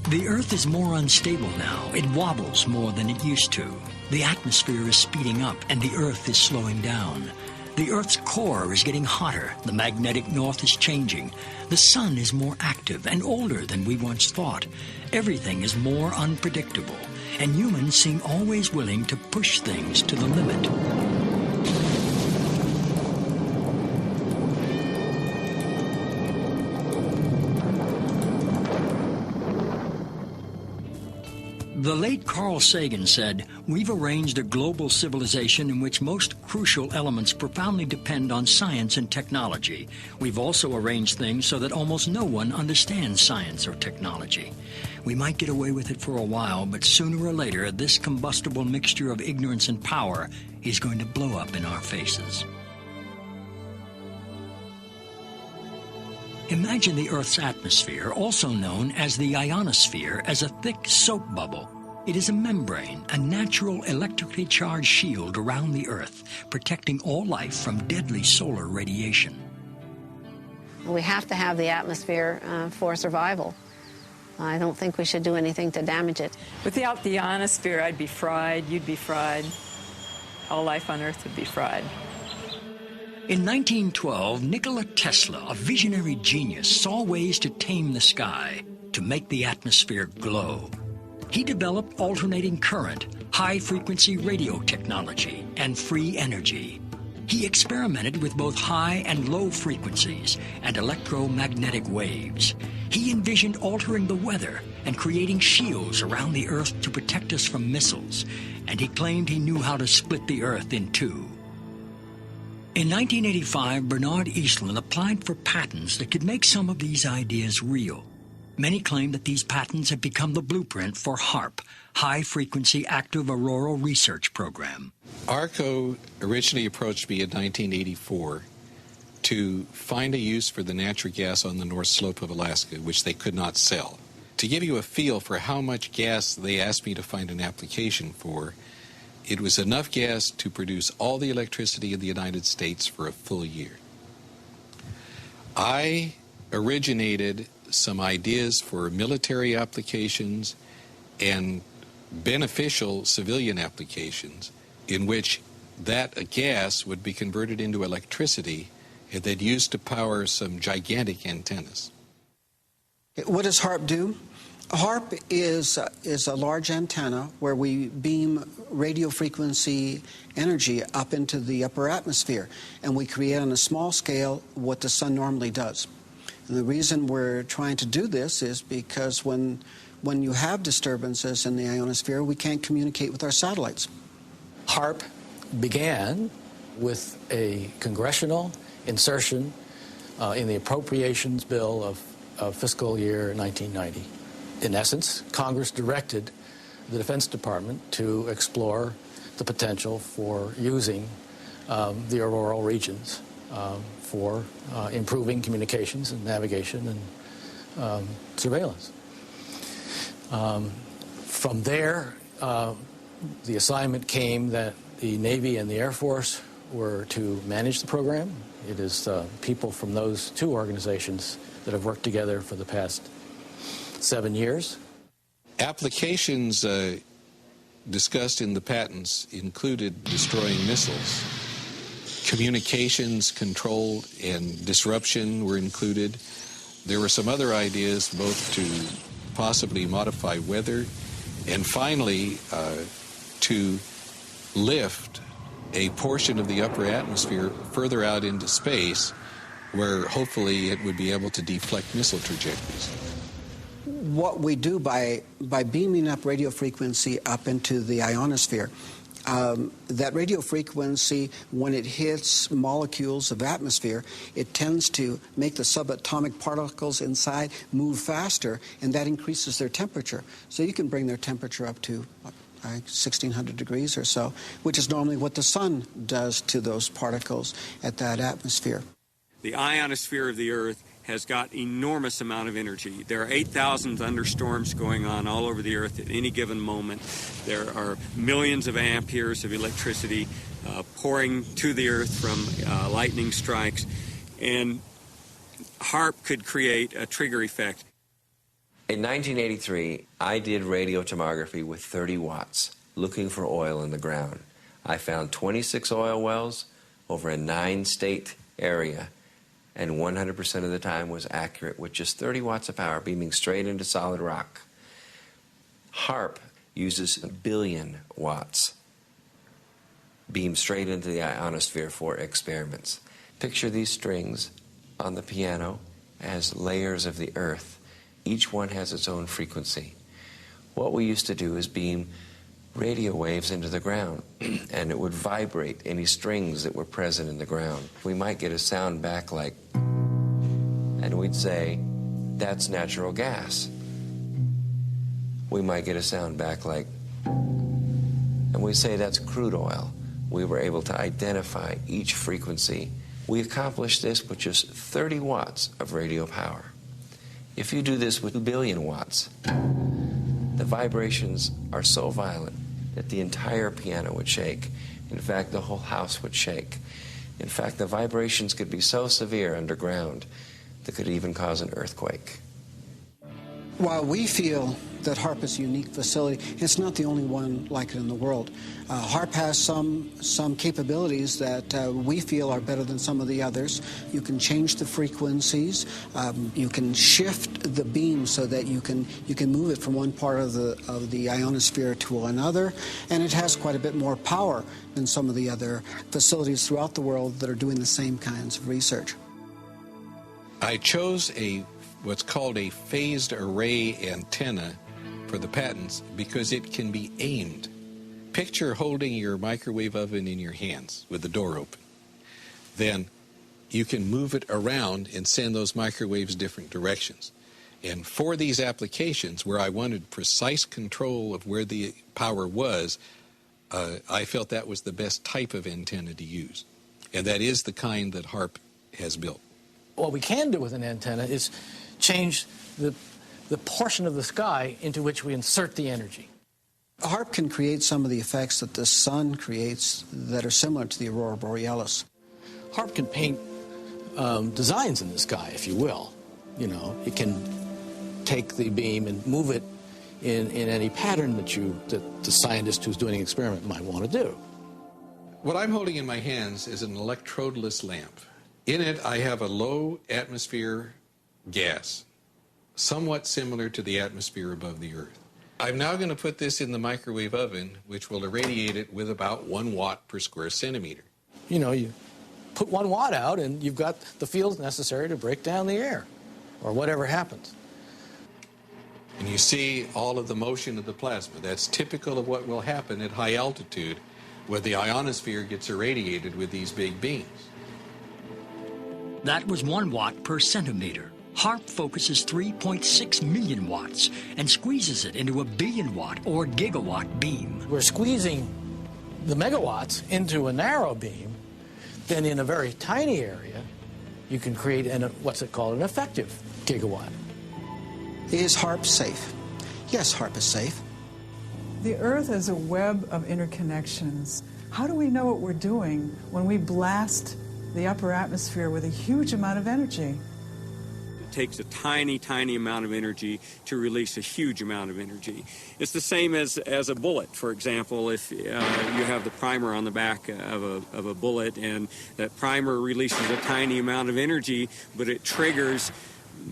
The Earth is more unstable now. It wobbles more than it used to. The atmosphere is speeding up and the Earth is slowing down. The Earth's core is getting hotter. The magnetic north is changing. The sun is more active and older than we once thought. Everything is more unpredictable, and humans seem always willing to push things to the limit. The late Carl Sagan said, "We've arranged a global civilization in which most crucial elements profoundly depend on science and technology. We've also arranged things so that almost no one understands science or technology. We might get away with it for a while, but sooner or later, this combustible mixture of ignorance and power is going to blow up in our faces." Imagine the Earth's atmosphere, also known as the ionosphere, as a thick soap bubble. It is a membrane, a natural electrically charged shield around the Earth, protecting all life from deadly solar radiation. We have to have the atmosphere for survival. I don't think we should do anything to damage it. Without the ionosphere, I'd be fried, you'd be fried, all life on Earth would be fried. In 1912, Nikola Tesla, a visionary genius, saw ways to tame the sky, to make the atmosphere glow. He developed alternating current, high-frequency radio technology, and free energy. He experimented with both high and low frequencies and electromagnetic waves. He envisioned altering the weather and creating shields around the Earth to protect us from missiles, and he claimed he knew how to split the Earth in two. In 1985, Bernard Eastlund applied for patents that could make some of these ideas real. Many claim that these patents have become the blueprint for HAARP, High-Frequency Active Auroral Research Program. ARCO originally approached me in 1984 to find a use for the natural gas on the North Slope of Alaska, which they could not sell. To give you a feel for how much gas they asked me to find an application for, it was enough gas to produce all the electricity in the United States for a full year. I originated some ideas for military applications and beneficial civilian applications in which that gas would be converted into electricity and then used to power some gigantic antennas. What does HAARP do? HAARP is a large antenna where we beam radio frequency energy up into the upper atmosphere, and we create on a small scale what the sun normally does. And the reason we're trying to do this is because when you have disturbances in the ionosphere, we can't communicate with our satellites. HAARP began with a congressional insertion in the appropriations bill of fiscal year 1990. In essence, Congress directed the Defense Department to explore the potential for using the auroral regions for improving communications and navigation and surveillance. From there, the assignment came that the Navy and the Air Force were to manage the program. It is people from those two organizations that have worked together for the past 7 years. Applications discussed in the patents included destroying missiles. Communications control and disruption were included. There were some other ideas both to possibly modify weather and finally to lift a portion of the upper atmosphere further out into space where hopefully it would be able to deflect missile trajectories. What we do by beaming up radio frequency up into the ionosphere, that radio frequency, when it hits molecules of atmosphere, it tends to make the subatomic particles inside move faster, and that increases their temperature. So you can bring their temperature up to 1,600 degrees or so, which is normally what the sun does to those particles at that atmosphere. The ionosphere of the Earth has got enormous amount of energy. There are 8,000 thunderstorms going on all over the Earth at any given moment. There are millions of amperes of electricity pouring to the Earth from lightning strikes, and HAARP could create a trigger effect. In 1983, I did radiotomography with 30 watts, looking for oil in the ground. I found 26 oil wells over a 9-state area, and 100% of the time was accurate with just 30 watts of power beaming straight into solid rock. HAARP uses 1 billion watts beamed straight into the ionosphere for experiments. Picture these strings on the piano as layers of the earth. Each one has its own frequency. What we used to do is beam radio waves into the ground, and it would vibrate any strings that were present in the ground. We might get a sound back like, and we'd say, that's natural gas. We might get a sound back like, and we'd say, that's crude oil. We were able to identify each frequency. We accomplished this with just 30 watts of radio power. If you do this with 2 billion watts, the vibrations are so violent that the entire piano would shake. In fact, the whole house would shake. In fact, the vibrations could be so severe underground that could even cause an earthquake. While we feel that HAARP is a unique facility, it's not the only one like it in the world. HAARP has some capabilities that we feel are better than some of the others. You can change the frequencies. You can shift the beam so that you can move it from one part of the ionosphere to another, and it has quite a bit more power than some of the other facilities throughout the world that are doing the same kinds of research. I chose what's called a phased array antenna for the patents because it can be aimed. Picture holding your microwave oven in your hands with the door open. Then you can move it around and send those microwaves different directions. And for these applications where I wanted precise control of where the power was, I felt that was the best type of antenna to use. And that is the kind that HAARP has built. What we can do with an antenna is change the portion of the sky into which we insert the energy. HAARP can create some of the effects that the sun creates that are similar to the aurora borealis. HAARP can paint designs in the sky, if you will. You know, it can take the beam and move it in any pattern that the scientist who's doing an experiment might want to do. What I'm holding in my hands is an electrodeless lamp. In it, I have a low atmosphere gas, somewhat similar to the atmosphere above the Earth. I'm now going to put this in the microwave oven, which will irradiate it with about 1 watt per square centimeter. You know, you put 1 watt out and you've got the fields necessary to break down the air, or whatever happens. And you see all of the motion of the plasma. That's typical of what will happen at high altitude, where the ionosphere gets irradiated with these big beams. That was 1 watt per centimeter. HAARP focuses 3.6 million watts and squeezes it into a billion-watt or gigawatt beam. We're squeezing the megawatts into a narrow beam. Then in a very tiny area, you can create what's it called, an effective gigawatt. Is HAARP safe? Yes, HAARP is safe. The Earth is a web of interconnections. How do we know what we're doing when we blast the upper atmosphere with a huge amount of energy? It takes a tiny, tiny amount of energy to release a huge amount of energy. It's the same as a bullet, for example. If you have the primer on the back of a bullet, and that primer releases a tiny amount of energy, but it triggers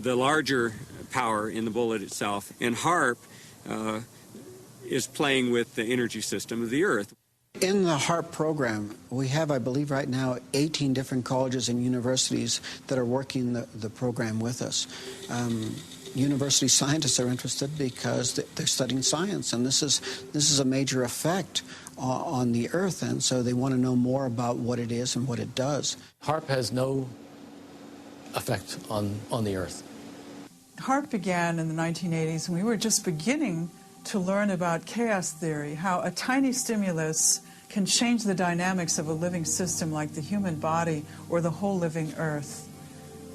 the larger power in the bullet itself. And HAARP is playing with the energy system of the Earth. In the HAARP program, we have, I believe right now, 18 different colleges and universities that are working the program with us. University scientists are interested because they're studying science, and this is a major effect on the Earth, and so they want to know more about what it is and what it does. HAARP has no effect on the Earth. HAARP began in the 1980s, and we were just beginning to learn about chaos theory, how a tiny stimulus can change the dynamics of a living system like the human body or the whole living Earth.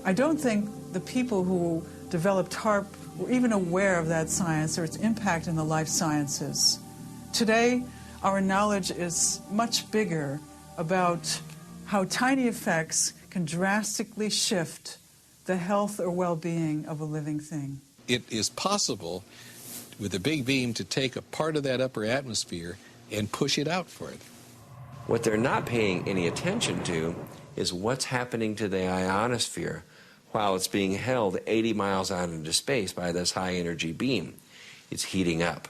I don't think the people who developed HAARP were even aware of that science or its impact in the life sciences. Today, our knowledge is much bigger about how tiny effects can drastically shift the health or well-being of a living thing. It is possible with a big beam to take a part of that upper atmosphere and push it out for it. What they're not paying any attention to is what's happening to the ionosphere while it's being held 80 miles out into space by this high-energy beam. It's heating up.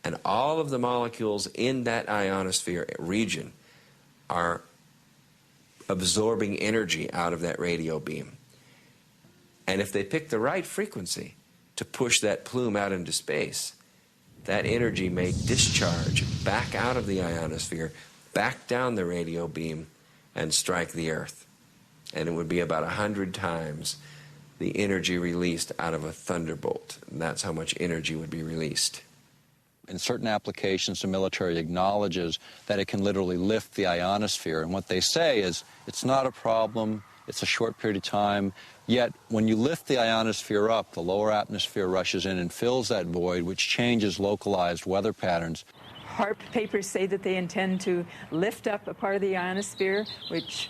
And all of the molecules in that ionosphere region are absorbing energy out of that radio beam. And if they pick the right frequency to push that plume out into space, that energy may discharge back out of the ionosphere, back down the radio beam, and strike the Earth. And it would be about 100 times the energy released out of a thunderbolt. And that's how much energy would be released. In certain applications, the military acknowledges that it can literally lift the ionosphere. And what they say is, it's not a problem, it's a short period of time, yet when you lift the ionosphere up, the lower atmosphere rushes in and fills that void, which changes localized weather patterns. HAARP papers say that they intend to lift up a part of the ionosphere, which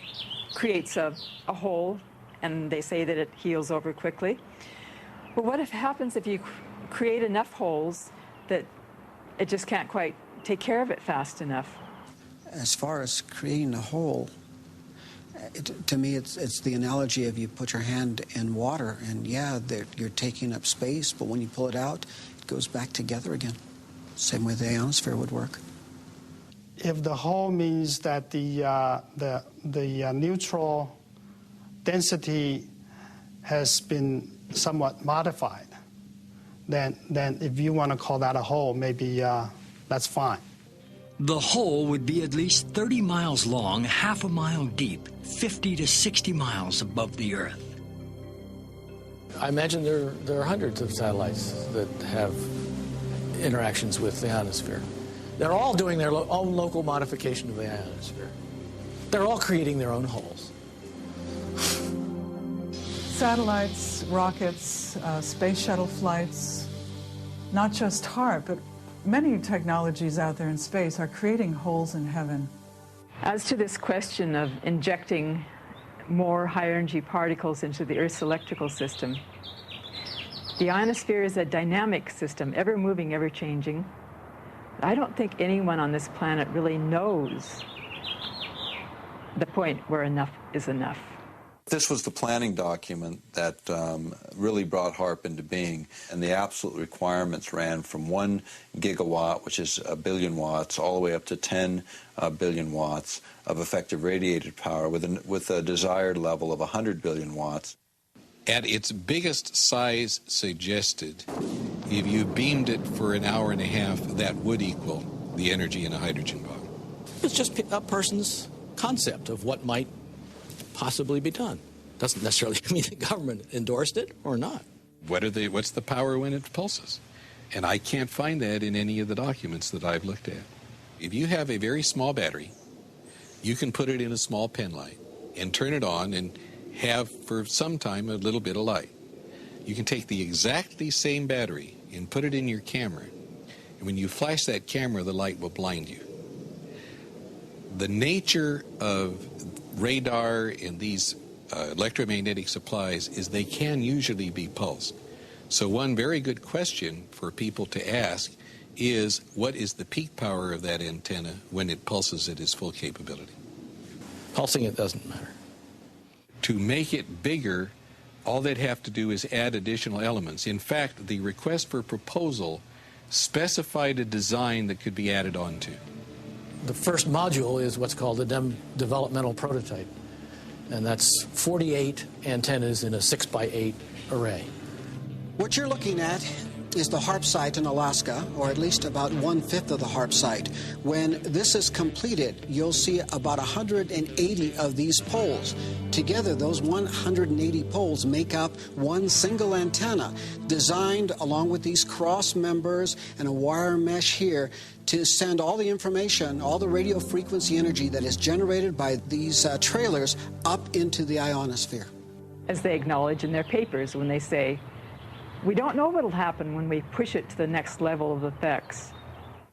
creates a hole, and they say that it heals over quickly. But what happens if you create enough holes that it just can't quite take care of it fast enough? As far as creating a hole, to me it's the analogy of you put your hand in water, and yeah, you're taking up space, but when you pull it out, it goes back together again. Same way the ionosphere would work. If the hole means that the neutral density has been somewhat modified, then if you want to call that a hole, maybe that's fine. The hole would be at least 30 miles long, half a mile deep, 50 to 60 miles above the Earth. I imagine there are hundreds of satellites that have interactions with the ionosphere. They're all doing their own local modification of the ionosphere. They're all creating their own holes. Satellites, rockets, space shuttle flights, not just HAARP, but many technologies out there in space are creating holes in heaven. As to this question of injecting more high-energy particles into the Earth's electrical system, the ionosphere is a dynamic system, ever moving, ever changing. I don't think anyone on this planet really knows the point where enough is enough. This was the planning document that really brought HAARP into being, and the absolute requirements ran from 1 gigawatt, which is 1 billion watts, all the way up to 10 billion watts of effective radiated power with a desired level of 100 billion watts. At its biggest size suggested, if you beamed it for an hour and a half, that would equal the energy in a hydrogen bomb. It's just a person's concept of what might possibly be done. Doesn't necessarily mean the government endorsed it or not. What's the power when it pulses? And I can't find that in any of the documents that I've looked at. If you have a very small battery, you can put it in a small pen light and turn it on and have for some time a little bit of light. You can take the exactly same battery and put it in your camera, and when you flash that camera, the light will blind you. The nature of radar and these electromagnetic supplies is they can usually be pulsed. So one very good question for people to ask is, what is the peak power of that antenna when it pulses at its full capability? Pulsing it doesn't matter. To make it bigger, all they'd have to do is add additional elements. In fact, the request for proposal specified a design that could be added onto. The first module is what's called a developmental prototype, and that's 48 antennas in a 6x8 array. What you're looking at is the HAARP site in Alaska, or at least about 1/5 of the HAARP site. When this is completed, you'll see about 180 of these poles. Together, those 180 poles make up one single antenna, designed along with these cross members and a wire mesh here to send all the information, all the radio frequency energy that is generated by these trailers up into the ionosphere. As they acknowledge in their papers when they say, we don't know what will happen when we push it to the next level of effects.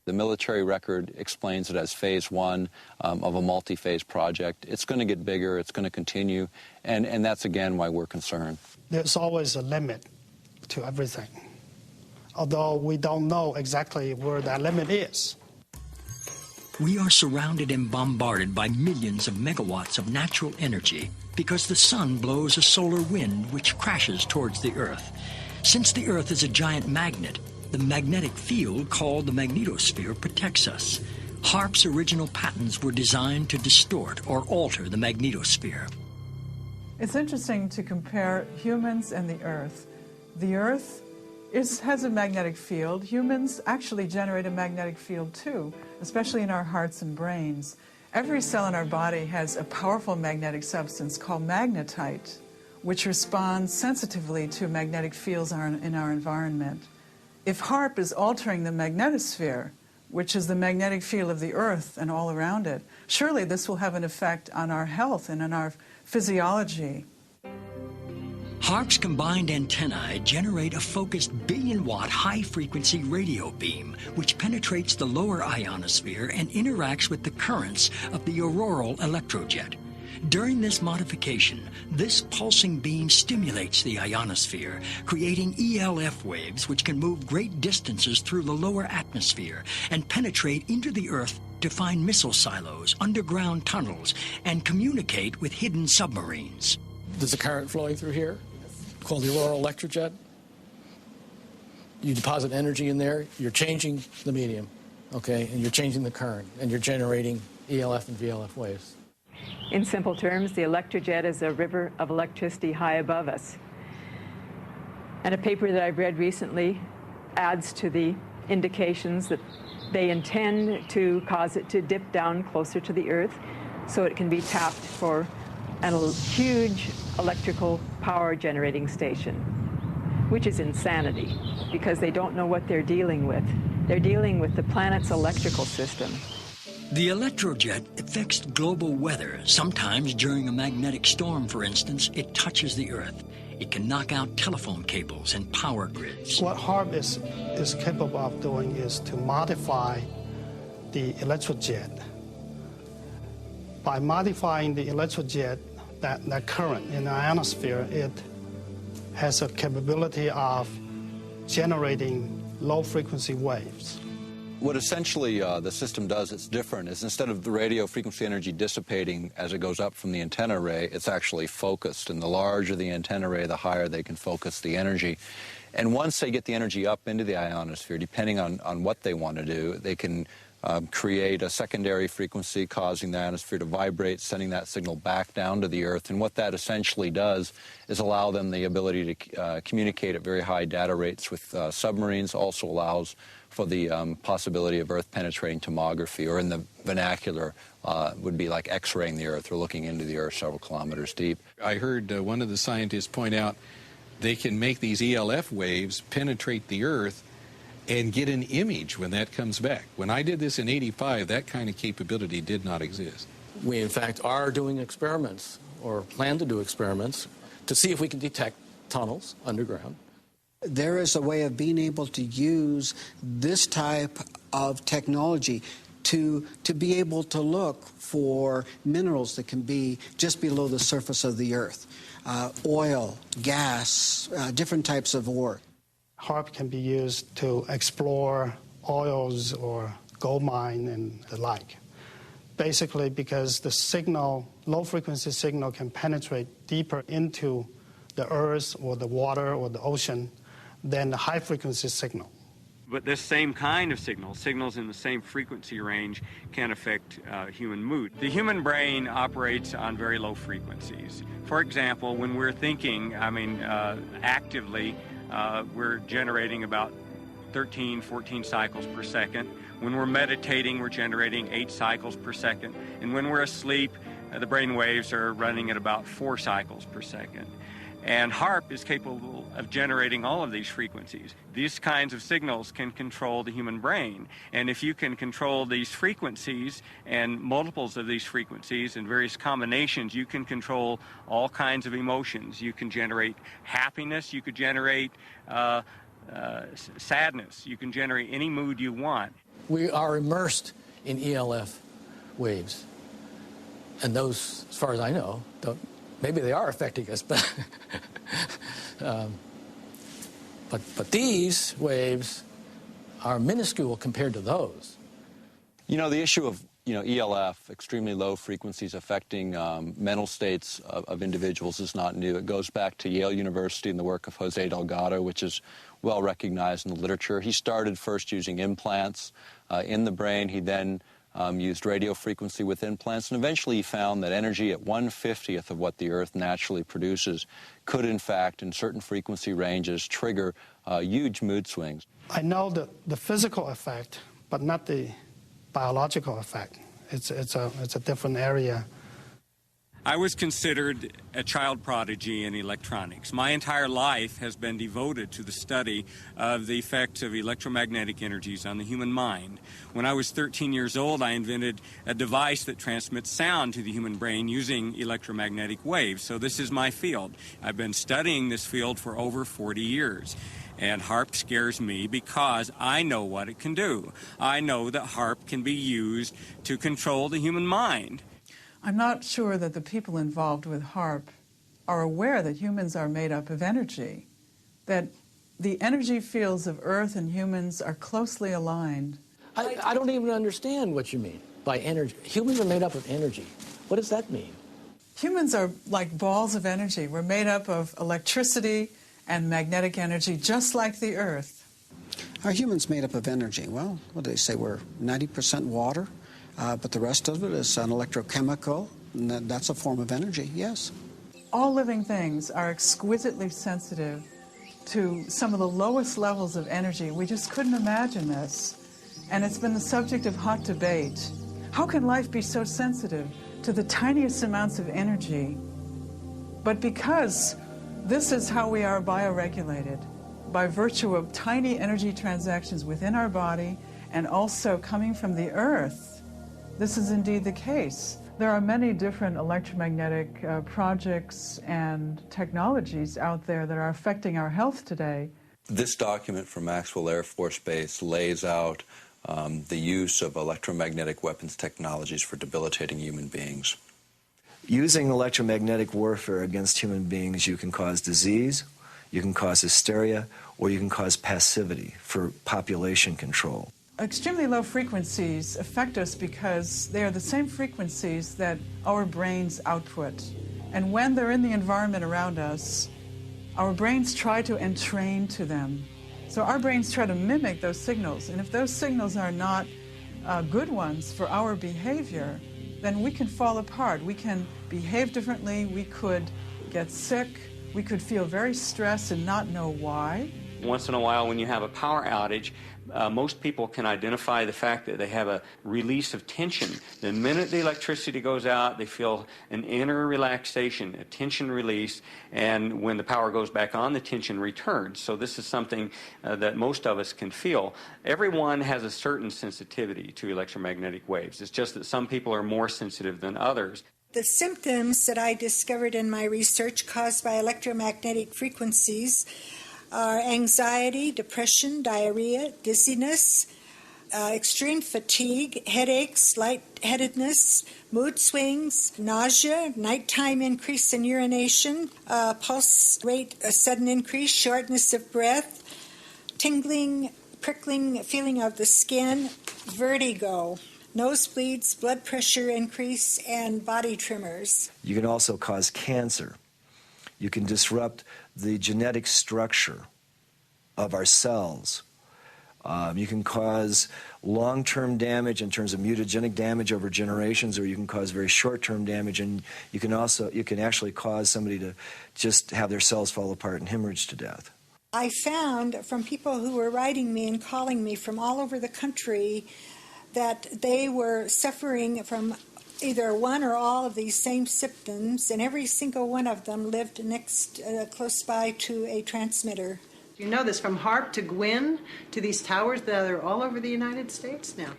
The military record explains it as phase 1 of a multi-phase project. It's going to get bigger, it's going to continue, and that's again why we're concerned. There's always a limit to everything, although we don't know exactly where that limit is. We are surrounded and bombarded by millions of megawatts of natural energy because the sun blows a solar wind which crashes towards the Earth. Since the Earth is a giant magnet, the magnetic field called the magnetosphere protects us. HAARP's original patents were designed to distort or alter the magnetosphere. It's interesting to compare humans and the Earth. The Earth has a magnetic field. Humans actually generate a magnetic field too, especially in our hearts and brains. Every cell in our body has a powerful magnetic substance called magnetite, which responds sensitively to magnetic fields in our environment. If HAARP is altering the magnetosphere, which is the magnetic field of the Earth and all around it, surely this will have an effect on our health and on our physiology. HAARP's combined antennae generate a focused billion-watt high-frequency radio beam which penetrates the lower ionosphere and interacts with the currents of the auroral electrojet. During this modification, this pulsing beam stimulates the ionosphere, creating ELF waves which can move great distances through the lower atmosphere and penetrate into the Earth to find missile silos, underground tunnels, and communicate with hidden submarines. There's a current flowing through here called the auroral electrojet. You deposit energy in there, you're changing the medium, okay, and you're changing the current, and you're generating ELF and VLF waves. In simple terms, the electrojet is a river of electricity high above us. And a paper that I've read recently adds to the indications that they intend to cause it to dip down closer to the Earth so it can be tapped for a huge electrical power generating station, which is insanity because they don't know what they're dealing with. They're dealing with the planet's electrical system. The electrojet affects global weather. Sometimes during a magnetic storm, for instance, it touches the Earth. It can knock out telephone cables and power grids. What HAARP is capable of doing is to modify the electrojet. By modifying the electrojet, that current in the ionosphere, it has a capability of generating low-frequency waves. What essentially the system does that's different is instead of the radio frequency energy dissipating as it goes up from the antenna array, it's actually focused. And the larger the antenna array, the higher they can focus the energy. And once they get the energy up into the ionosphere, depending on what they want to do, they can create a secondary frequency causing the ionosphere to vibrate, sending that signal back down to the Earth. And what that essentially does is allow them the ability to communicate at very high data rates with submarines, also allows for the possibility of Earth-penetrating tomography, or in the vernacular would be like X-raying the Earth or looking into the Earth several kilometers deep. I heard one of the scientists point out they can make these ELF waves penetrate the Earth and get an image when that comes back. When I did this in '85, that kind of capability did not exist. We, in fact, are doing experiments, or plan to do experiments, to see if we can detect tunnels underground. There is a way of being able to use this type of technology to be able to look for minerals that can be just below the surface of the Earth. Oil, gas, different types of ore. HAARP can be used to explore oils or gold mine and the like. Basically because the signal, low-frequency signal, can penetrate deeper into the Earth or the water or the ocean than the high-frequency signal. But this same kind of signals in the same frequency range, can affect human mood. The human brain operates on very low frequencies. For example, when we're thinking, actively, we're generating about 13, 14 cycles per second. When we're meditating, we're generating 8 cycles per second. And when we're asleep, the brain waves are running at about 4 cycles per second. And HAARP is capable of generating all of these frequencies. These kinds of signals can control the human brain. And if you can control these frequencies and multiples of these frequencies and various combinations, you can control all kinds of emotions. You can generate happiness, you could generate sadness, you can generate any mood you want. We are immersed in ELF waves. And those, as far as I know, maybe they are affecting us, but But these waves are minuscule compared to those. You know, the issue of, ELF, extremely low frequencies affecting mental states of individuals, is not new. It goes back to Yale University and the work of Jose Delgado, which is well recognized in the literature. He started first using implants in the brain. He then used radio frequency with implants, and eventually he found that energy at 1/50th of what the Earth naturally produces could, in fact, in certain frequency ranges, trigger huge mood swings. I know the physical effect, but not the biological effect. It's a different area. I was considered a child prodigy in electronics. My entire life has been devoted to the study of the effects of electromagnetic energies on the human mind. When I was 13 years old, I invented a device that transmits sound to the human brain using electromagnetic waves. So this is my field. I've been studying this field for over 40 years. And HAARP scares me because I know what it can do. I know that HAARP can be used to control the human mind. I'm not sure that the people involved with HAARP are aware that humans are made up of energy, that the energy fields of Earth and humans are closely aligned. I don't even understand what you mean by energy. Humans are made up of energy. What does that mean? Humans are like balls of energy. We're made up of electricity and magnetic energy, just like the Earth. Are humans made up of energy? Well, what do they say? We're 90% water, but the rest of it is an electrochemical, and that's a form of energy, yes. All living things are exquisitely sensitive to some of the lowest levels of energy. We just couldn't imagine this. And it's been the subject of hot debate. How can life be so sensitive to the tiniest amounts of energy? But because this is how we are bioregulated, by virtue of tiny energy transactions within our body and also coming from the Earth, this is indeed the case. There are many different electromagnetic projects and technologies out there that are affecting our health today. This document from Maxwell Air Force Base lays out the use of electromagnetic weapons technologies for debilitating human beings. Using electromagnetic warfare against human beings, you can cause disease, you can cause hysteria, or you can cause passivity for population control. Extremely low frequencies affect us because they are the same frequencies that our brains output. And when they're in the environment around us, our brains try to entrain to them. So our brains try to mimic those signals. And if those signals are not good ones for our behavior, then we can fall apart. We can behave differently. We could get sick. We could feel very stressed and not know why. Once in a while, when you have a power outage, most people can identify the fact that they have a release of tension. The minute the electricity goes out, they feel an inner relaxation, a tension release, and when the power goes back on, the tension returns. So this is something that most of us can feel. Everyone has a certain sensitivity to electromagnetic waves. It's just that some people are more sensitive than others. The symptoms that I discovered in my research caused by electromagnetic frequencies are anxiety, depression, diarrhea, dizziness, extreme fatigue, headaches, lightheadedness, mood swings, nausea, nighttime increase in urination, pulse rate, a sudden increase, shortness of breath, tingling, prickling feeling of the skin, vertigo, nosebleeds, blood pressure increase, and body tremors. You can also cause cancer. You can disrupt the genetic structure of our cells. You can cause long-term damage in terms of mutagenic damage over generations, or you can cause very short-term damage, and you can actually cause somebody to just have their cells fall apart and hemorrhage to death. I found from people who were writing me and calling me from all over the country that they were suffering from either one or all of these same symptoms, and every single one of them lived close by to a transmitter. You know this from HAARP to GWEN to these towers that are all over the United States now.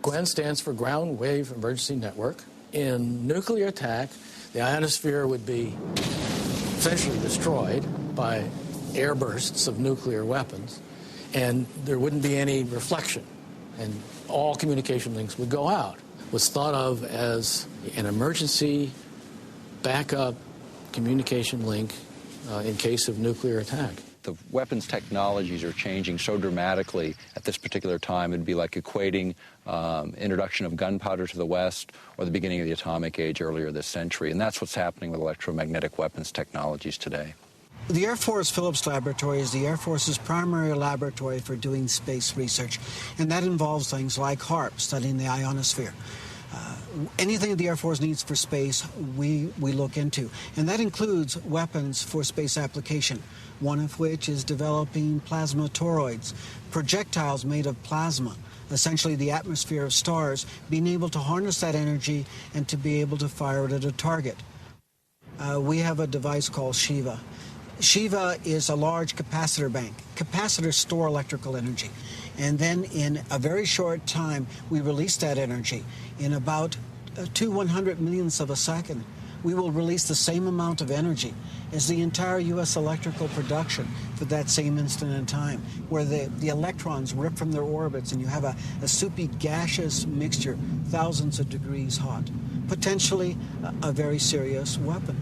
GWEN stands for Ground Wave Emergency Network. In nuclear attack, the ionosphere would be essentially destroyed by air bursts of nuclear weapons, and there wouldn't be any reflection, and all communication links would go out. Was thought of as an emergency backup communication link in case of nuclear attack. the weapons technologies are changing so dramatically at this particular time, it'd be like equating introduction of gunpowder to the West or the beginning of the atomic age earlier this century. And that's what's happening with electromagnetic weapons technologies today. The Air Force Phillips Laboratory is the Air Force's primary laboratory for doing space research, and that involves things like HAARP, studying the ionosphere. Anything the Air Force needs for space, we look into, and that includes weapons for space application, one of which is developing plasma toroids, projectiles made of plasma, essentially the atmosphere of stars, being able to harness that energy and to be able to fire it at a target. We have a device called Shiva. Shiva is a large capacitor bank. Capacitors store electrical energy. And then in a very short time, we release that energy. In about 100 millionths of a second, we will release the same amount of energy as the entire U.S. electrical production for that same instant in time, where the electrons rip from their orbits and you have a soupy gaseous mixture, thousands of degrees hot. Potentially a very serious weapon.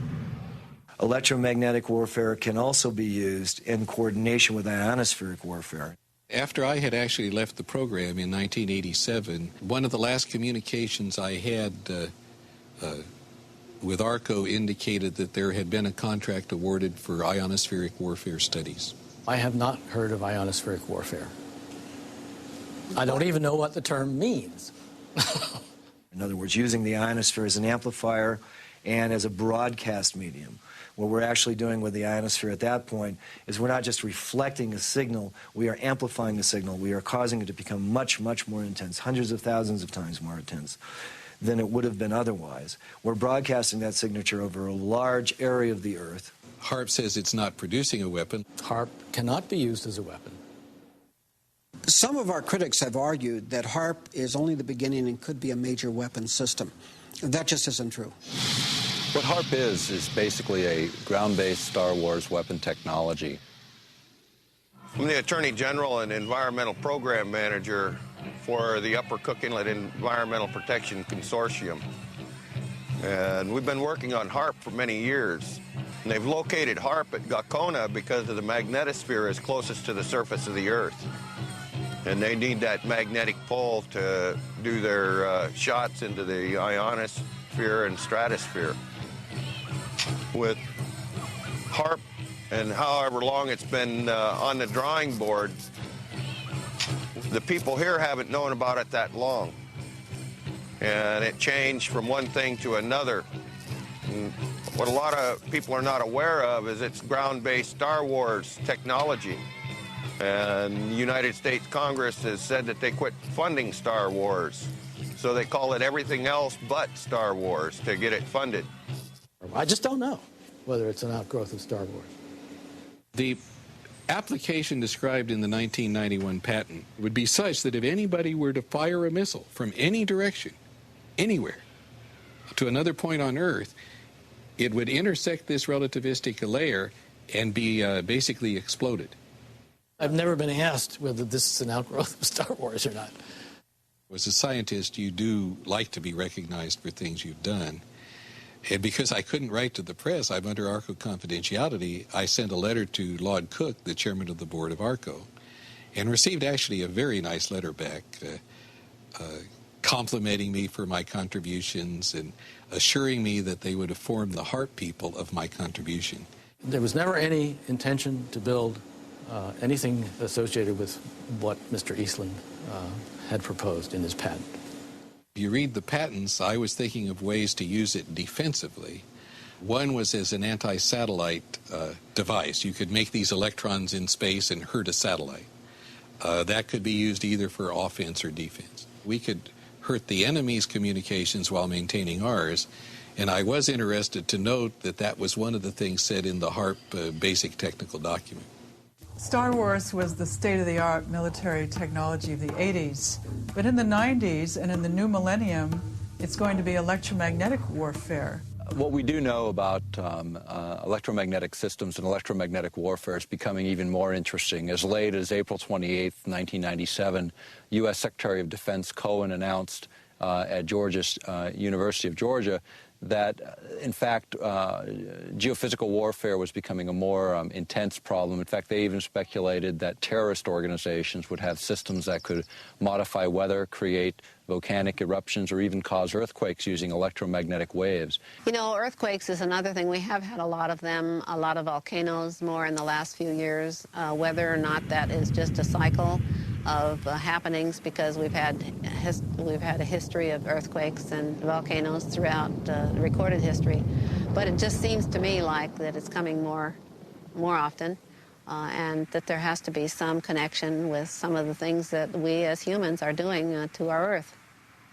Electromagnetic warfare can also be used in coordination with ionospheric warfare. After I had actually left the program in 1987, one of the last communications I had with ARCO indicated that there had been a contract awarded for ionospheric warfare studies. I have not heard of ionospheric warfare. I don't even know what the term means. In other words, using the ionosphere as an amplifier and as a broadcast medium. What we're actually doing with the ionosphere at that point is we're not just reflecting a signal, we are amplifying the signal. We are causing it to become much, much more intense, hundreds of thousands of times more intense than it would have been otherwise. We're broadcasting that signature over a large area of the Earth. HAARP says it's not producing a weapon. HAARP cannot be used as a weapon. Some of our critics have argued that HAARP is only the beginning and could be a major weapon system. That just isn't true. What HAARP is basically a ground-based Star Wars weapon technology. I'm the Attorney General and Environmental Program Manager for the Upper Cook Inlet Environmental Protection Consortium. And we've been working on HAARP for many years. And they've located HAARP at Gakona because of the magnetosphere is closest to the surface of the Earth. And they need that magnetic pole to do their shots into the ionosphere and stratosphere. With HAARP and however long it's been on the drawing board, the people here haven't known about it that long. And it changed from one thing to another. And what a lot of people are not aware of is it's ground-based Star Wars technology. And the United States Congress has said that they quit funding Star Wars. So they call it everything else but Star Wars to get it funded. I just don't know whether it's an outgrowth of Star Wars. The application described in the 1991 patent would be such that if anybody were to fire a missile from any direction, anywhere, to another point on Earth, it would intersect this relativistic layer and be basically exploded. I've never been asked whether this is an outgrowth of Star Wars or not. As a scientist, you do like to be recognized for things you've done. And because I couldn't write to the press, I'm under ARCO confidentiality, I sent a letter to Lord Cook, the chairman of the board of ARCO, and received actually a very nice letter back complimenting me for my contributions and assuring me that they would inform the HAARP people of my contribution. There was never any intention to build anything associated with what Mr. Eastland had proposed in his patent. If you read the patents, I was thinking of ways to use it defensively. One was as an anti-satellite device. You could make these electrons in space and hurt a satellite. That could be used either for offense or defense. We could hurt the enemy's communications while maintaining ours, and I was interested to note that that was one of the things said in the HAARP basic technical document. Star Wars was the state-of-the-art military technology of the 80s, but in the 90s and in the new millennium, it's going to be electromagnetic warfare. What we do know about electromagnetic systems and electromagnetic warfare is becoming even more interesting. As late as April 28, 1997, U.S. Secretary of Defense Cohen announced at University of Georgia, that, in fact, geophysical warfare was becoming a more intense problem. In fact, they even speculated that terrorist organizations would have systems that could modify weather, create volcanic eruptions, or even cause earthquakes using electromagnetic waves. You know, earthquakes is another thing. We have had a lot of them, a lot of volcanoes more in the last few years. Whether or not that is just a cycle of happenings, because we've had a history of earthquakes and volcanoes throughout recorded history, but it just seems to me like that it's coming more often, and that there has to be some connection with some of the things that we as humans are doing to our Earth.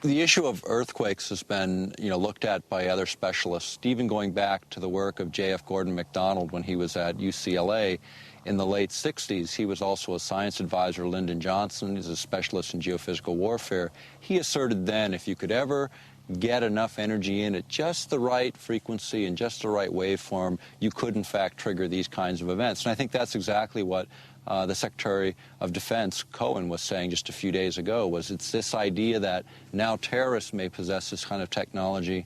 The issue of earthquakes has been, looked at by other specialists, even going back to the work of J.F. Gordon MacDonald when he was at UCLA in the late 60s. He was also a science advisor. Lyndon Johnson is a specialist in geophysical warfare. He asserted then if you could ever get enough energy in at just the right frequency and just the right waveform, you could in fact trigger these kinds of events. And I think that's exactly what the Secretary of Defense, Cohen, was saying just a few days ago, was it's this idea that now terrorists may possess this kind of technology.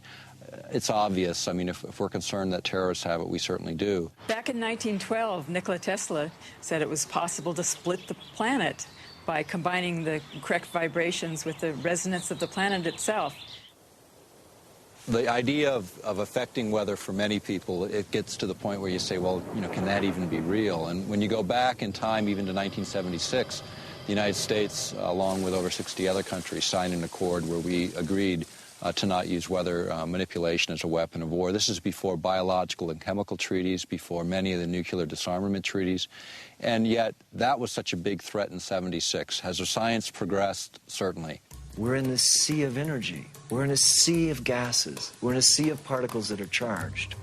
It's obvious. I mean, if we're concerned that terrorists have it, we certainly do. Back in 1912, Nikola Tesla said it was possible to split the planet by combining the correct vibrations with the resonance of the planet itself. The idea of affecting weather for many people, it gets to the point where you say, well, can that even be real? And when you go back in time, even to 1976, the United States, along with over 60 other countries, signed an accord where we agreed to not use weather manipulation as a weapon of war. This is before biological and chemical treaties, before many of the nuclear disarmament treaties. And yet, that was such a big threat in 76. Has the science progressed? Certainly. We're in this sea of energy. We're in a sea of gases. We're in a sea of particles that are charged.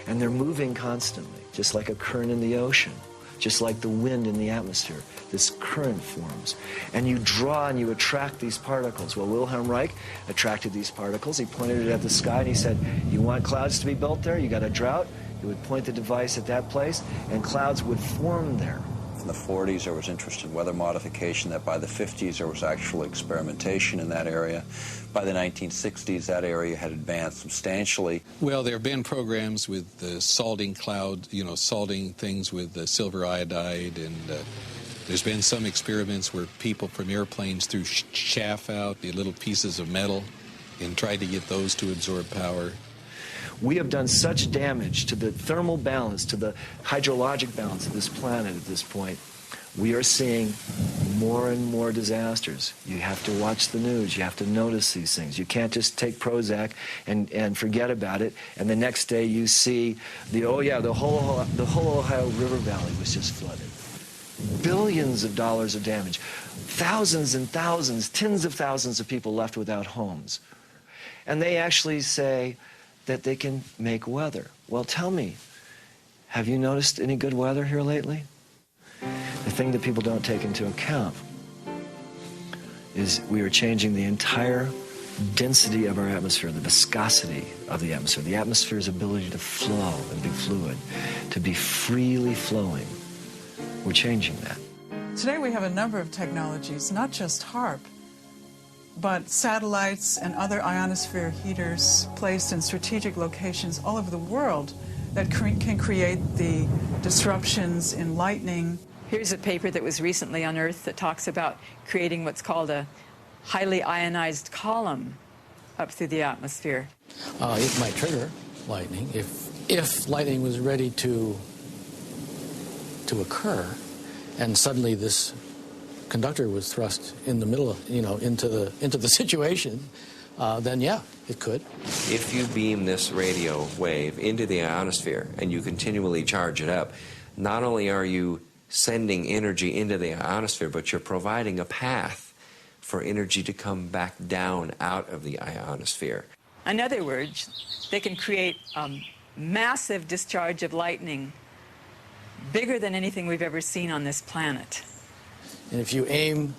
And they're moving constantly, just like a current in the ocean, just like the wind in the atmosphere. This current forms. And you draw and you attract these particles. Well, Wilhelm Reich attracted these particles. He pointed it at the sky and he said, you want clouds to be built there? You got a drought? He would point the device at that place and clouds would form there. In the 40s, there was interest in weather modification. That by the 50s, there was actual experimentation in that area. By the 1960s, that area had advanced substantially. Well, there have been programs with salting clouds, salting things with silver iodide, and there's been some experiments where people from airplanes threw chaff out, the little pieces of metal, and tried to get those to absorb power. We have done such damage to the thermal balance, to the hydrologic balance of this planet at this point. We are seeing more and more disasters. You have to watch the news. You have to notice these things. You can't just take Prozac and forget about it, and the next day you see the whole Ohio River Valley was just flooded. Billions of dollars of damage. Thousands and thousands, tens of thousands of people left without homes. And they actually say that they can make weather. Well, tell me, have you noticed any good weather here lately? The thing that people don't take into account is we are changing the entire density of our atmosphere, the viscosity of the atmosphere's ability to flow and be fluid, to be freely flowing. We're changing that. Today we have a number of technologies, not just HAARP, but satellites and other ionosphere heaters placed in strategic locations all over the world that can create the disruptions in lightning. Here's a paper that was recently unearthed that talks about creating what's called a highly ionized column up through the atmosphere. It might trigger lightning if lightning was ready to occur, and suddenly this conductor was thrust in the middle of, into the situation, then yeah, it could. If you beam this radio wave into the ionosphere and you continually charge it up, not only are you sending energy into the ionosphere, but you're providing a path for energy to come back down out of the ionosphere. In other words, they can create a massive discharge of lightning, bigger than anything we've ever seen on this planet. And if you aim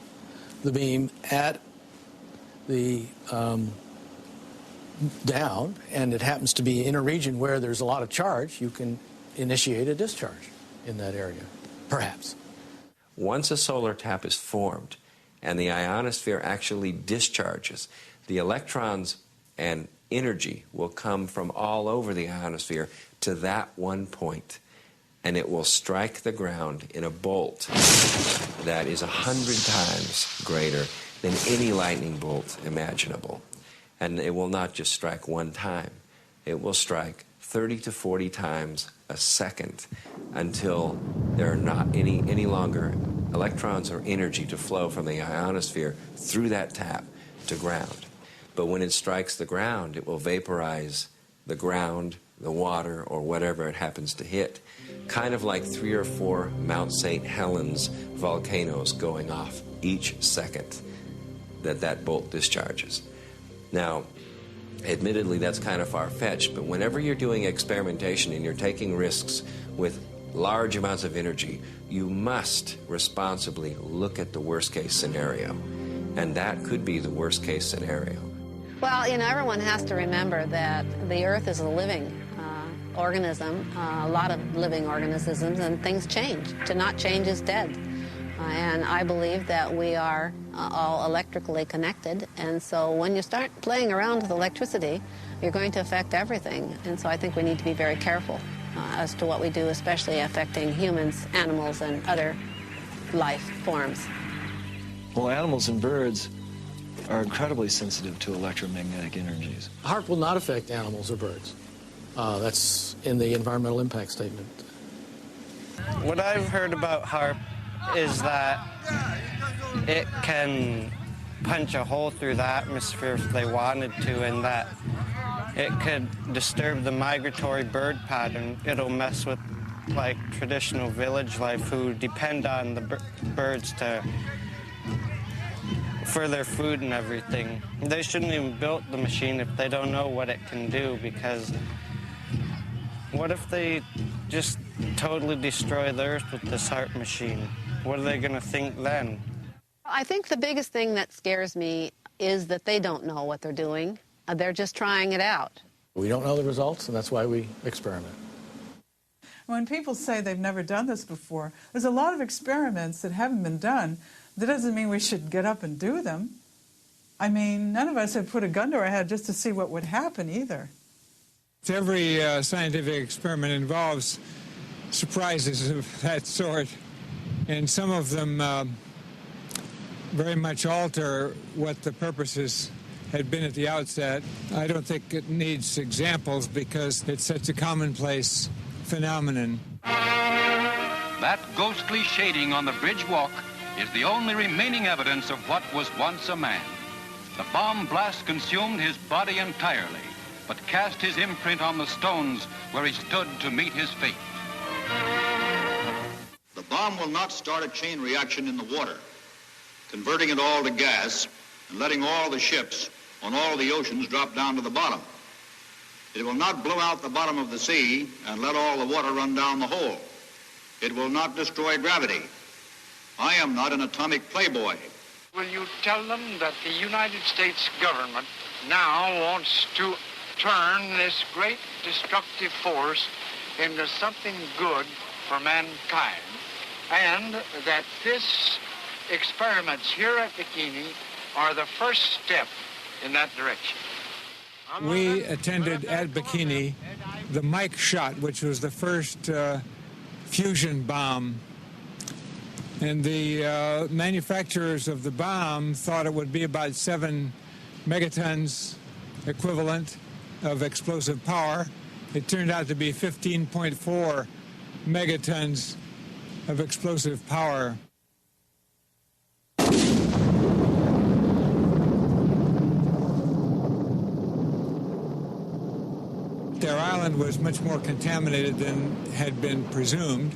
the beam at the down, and it happens to be in a region where there's a lot of charge, you can initiate a discharge in that area, perhaps. Once a solar tap is formed and the ionosphere actually discharges, the electrons and energy will come from all over the ionosphere to that one point, and it will strike the ground in a bolt that is 100 times greater than any lightning bolt imaginable. And it will not just strike one time. It will strike 30 to 40 times a second until there are not any longer electrons or energy to flow from the ionosphere through that tap to ground. But when it strikes the ground, it will vaporize the ground, the water, or whatever it happens to hit. Kind of like 3 or 4 Mount St. Helens volcanoes going off each second that bolt discharges. Now, admittedly, that's kind of far-fetched, but whenever you're doing experimentation and you're taking risks with large amounts of energy, you must responsibly look at the worst-case scenario. And that could be the worst-case scenario. Well, you know, everyone has to remember that the Earth is a living organism, a lot of living organisms, and things change. To not change is dead. And I believe that we are all electrically connected, and so when you start playing around with electricity, you're going to affect everything. And so I think we need to be very careful as to what we do, especially affecting humans, animals, and other life forms. Well, animals and birds are incredibly sensitive to electromagnetic energies. HAARP will not affect animals or birds. That's in the environmental impact statement. What I've heard about HAARP is that it can punch a hole through the atmosphere if they wanted to, and that it could disturb the migratory bird pattern. It'll mess with, like, traditional village life who depend on the birds for their food and everything. They shouldn't even build the machine if they don't know what it can do, because what if they just totally destroy the Earth with this HAARP machine? What are they going to think then? I think the biggest thing that scares me is that they don't know what they're doing. They're just trying it out. We don't know the results, and that's why we experiment. When people say they've never done this before, there's a lot of experiments that haven't been done. That doesn't mean we should get up and do them. I mean, none of us have put a gun to our head just to see what would happen either. Every scientific experiment involves surprises of that sort, and some of them very much alter what the purposes had been at the outset. I don't think it needs examples because it's such a commonplace phenomenon. That ghostly shading on the bridge walk is the only remaining evidence of what was once a man. The bomb blast consumed his body entirely, but cast his imprint on the stones where he stood to meet his fate. The bomb will not start a chain reaction in the water, converting it all to gas and letting all the ships on all the oceans drop down to the bottom. It will not blow out the bottom of the sea and let all the water run down the hole. It will not destroy gravity. I am not an atomic playboy. Will you tell them that the United States government now wants to turn this great destructive force into something good for mankind, and that this experiments here at Bikini are the first step in that direction? We attended at Bikini the Mike shot, which was the first fusion bomb. And the manufacturers of the bomb thought it would be about 7 megatons equivalent of explosive power. It turned out to be 15.4 megatons of explosive power. Their island was much more contaminated than had been presumed,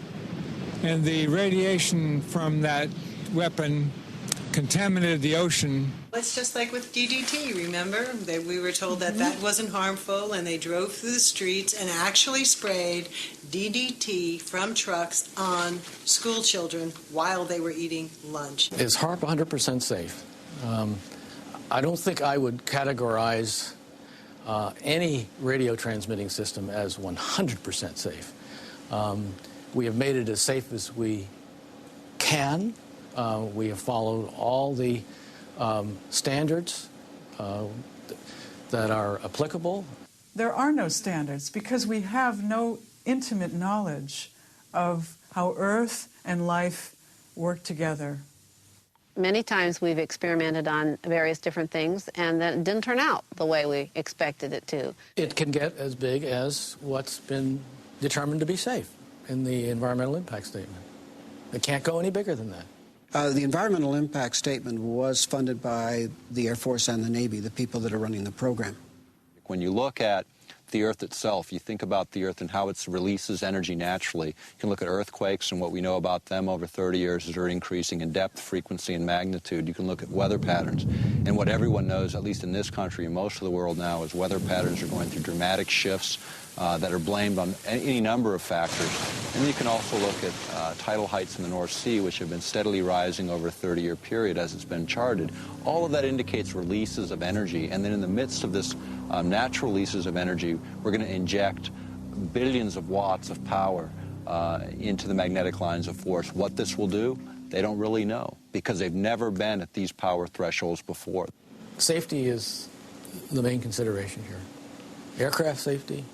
and the radiation from that weapon contaminated the ocean. It's just like with DDT, remember? We were told that that wasn't harmful, and they drove through the streets and actually sprayed DDT from trucks on school children while they were eating lunch. Is HAARP 100% safe? I don't think I would categorize any radio transmitting system as 100% safe. We have made it as safe as we can. We have followed all the standards that are applicable. There are no standards because we have no intimate knowledge of how Earth and life work together. Many times we've experimented on various different things and then it didn't turn out the way we expected it to. It can get as big as what's been determined to be safe in the environmental impact statement. It can't go any bigger than that. The environmental impact statement was funded by the Air Force and the Navy, the people that are running the program. When you look at the Earth itself, you think about the Earth and how it releases energy naturally. You can look at earthquakes and what we know about them over 30 years is they're increasing in depth, frequency, and magnitude. You can look at weather patterns. And what everyone knows, at least in this country and most of the world now, is weather patterns are going through dramatic shifts that are blamed on any number of factors. And then you can also look at tidal heights in the North Sea, which have been steadily rising over a 30-year period as it's been charted. All of that indicates releases of energy. And then in the midst of this natural releases of energy, we're going to inject billions of watts of power into the magnetic lines of force. What this will do, they don't really know because they've never been at these power thresholds before. Safety is the main consideration here. Aircraft safety,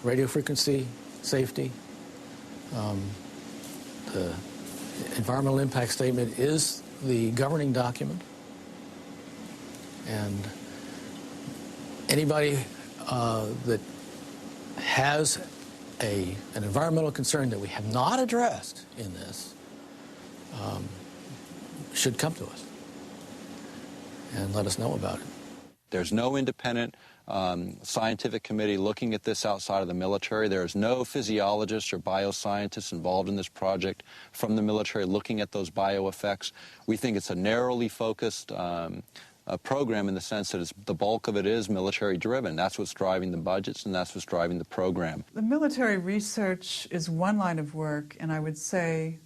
radio frequency safety. The environmental impact statement is the governing document, and anybody that has an environmental concern that we have not addressed in this should come to us and let us know about it. There's no independent scientific committee looking at this outside of the military. There is no physiologists or bioscientists involved in this project from the military looking at those bioeffects. We think it's a narrowly focused program in the sense that the bulk of it is military-driven. That's what's driving the budgets, and that's what's driving the program. The military research is one line of work, and I would say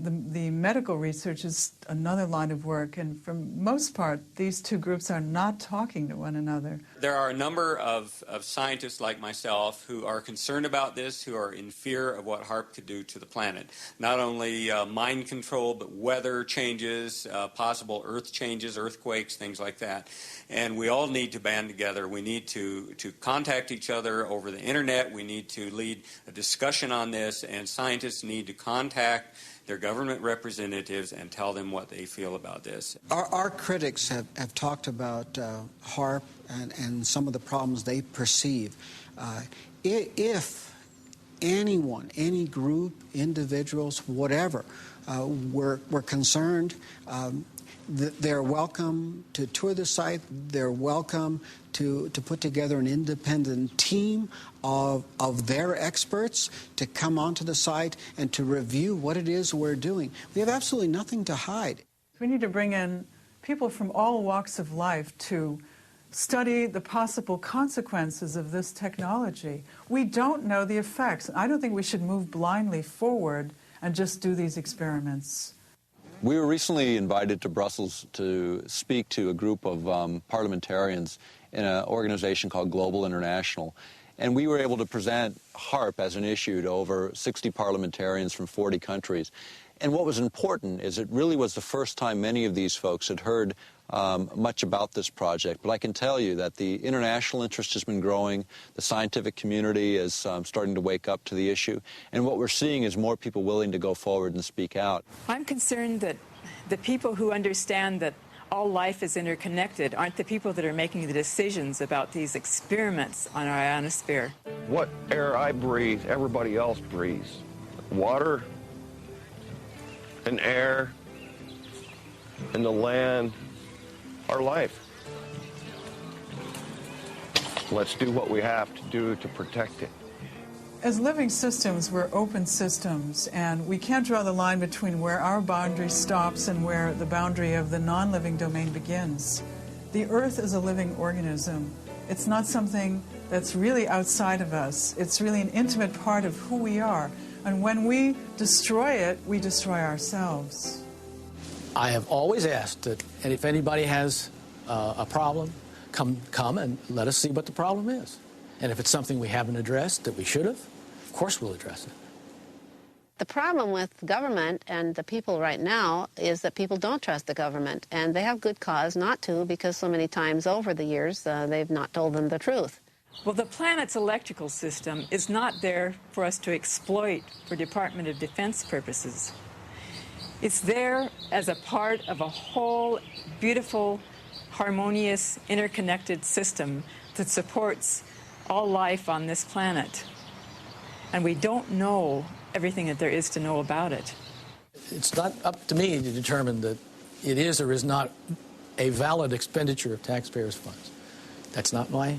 the medical research is another line of work, and for most part, these two groups are not talking to one another. There are a number of scientists like myself who are concerned about this, who are in fear of what HAARP could do to the planet. Not only mind control, but weather changes, possible earth changes, earthquakes, things like that. And we all need to band together. We need to contact each other over the internet. We need to lead a discussion on this, and scientists need to contact their government representatives and tell them what they feel about this. Our critics have talked about HAARP and some of the problems they perceive. If anyone, any group, individuals, whatever, were concerned, they're welcome to tour the site. They're welcome to put together an independent team of their experts to come onto the site and to review what it is we're doing. We have absolutely nothing to hide. We need to bring in people from all walks of life to study the possible consequences of this technology. We don't know the effects. I don't think we should move blindly forward and just do these experiments. We were recently invited to Brussels to speak to a group of parliamentarians in an organization called Global International. And we were able to present HAARP as an issue to over 60 parliamentarians from 40 countries. And what was important is it really was the first time many of these folks had heard much about this project. But I can tell you that the international interest has been growing. The scientific community is starting to wake up to the issue. And what we're seeing is more people willing to go forward and speak out. I'm concerned that the people who understand that all life is interconnected aren't the people that are making the decisions about these experiments on our ionosphere. What air I breathe, everybody else breathes. Water and air and the land, our life. Let's do what we have to do to protect it. As living systems, we're open systems, and we can't draw the line between where our boundary stops and where the boundary of the non-living domain begins. The Earth is a living organism. It's not something that's really outside of us. It's really an intimate part of who we are. And when we destroy it, we destroy ourselves. I have always asked that, and if anybody has a problem, come and let us see what the problem is. And if it's something we haven't addressed that we should have, of course we'll address it. The problem with government and the people right now is that people don't trust the government, and they have good cause not to, because so many times over the years they've not told them the truth. Well, the planet's electrical system is not there for us to exploit for Department of Defense purposes. It's there as a part of a whole beautiful, harmonious, interconnected system that supports all life on this planet. And we don't know everything that there is to know about it. It's not up to me to determine that it is or is not a valid expenditure of taxpayers' funds. It's not my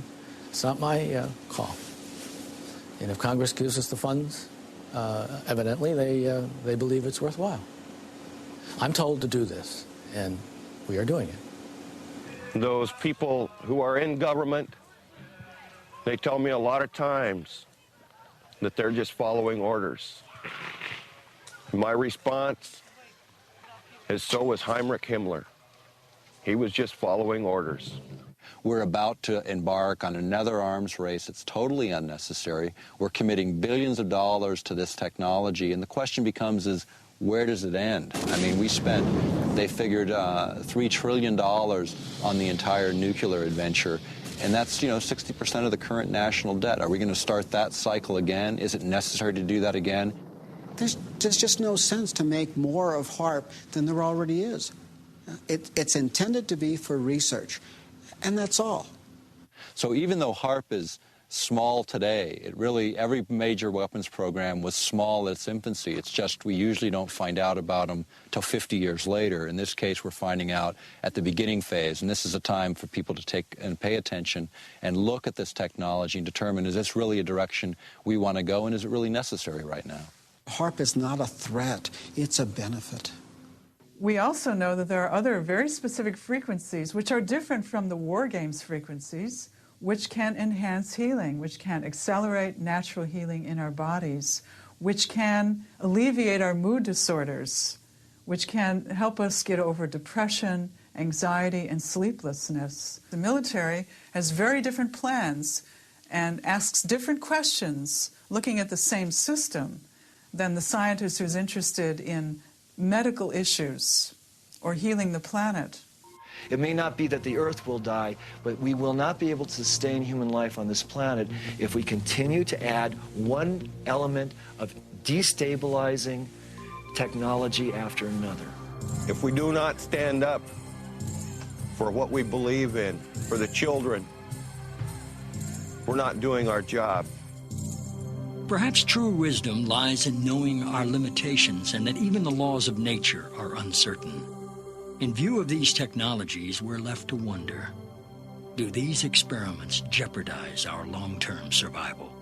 call. And if Congress gives us the funds, evidently they believe it's worthwhile. I'm told to do this, and we are doing it. Those people who are in government, they tell me a lot of times that they're just following orders. My response is, so was Heinrich Himmler. He was just following orders. We're about to embark on another arms race. It's totally unnecessary. We're committing billions of dollars to this technology, and the question becomes is, where does it end? I mean, they figured $3 trillion on the entire nuclear adventure. And that's, 60% of the current national debt. Are we going to start that cycle again? Is it necessary to do that again? There's just no sense to make more of HAARP than there already is. It's intended to be for research, and that's all. So even though HAARP is small today, every major weapons program was small at its infancy. It's just we usually don't find out about them till 50 years later. In this case, we're finding out at the beginning phase, and this is a time for people to take and pay attention and look at this technology and determine, is this really a direction we want to go, and is it really necessary right now? HAARP is not a threat, it's a benefit. We also know that there are other very specific frequencies which are different from the war games frequencies, which can enhance healing, which can accelerate natural healing in our bodies, which can alleviate our mood disorders, which can help us get over depression, anxiety, and sleeplessness. The military has very different plans and asks different questions looking at the same system than the scientist who's interested in medical issues or healing the planet. It may not be that the Earth will die, but we will not be able to sustain human life on this planet if we continue to add one element of destabilizing technology after another. If we do not stand up for what we believe in, for the children, we're not doing our job. Perhaps true wisdom lies in knowing our limitations and that even the laws of nature are uncertain. In view of these technologies, we're left to wonder, do these experiments jeopardize our long-term survival?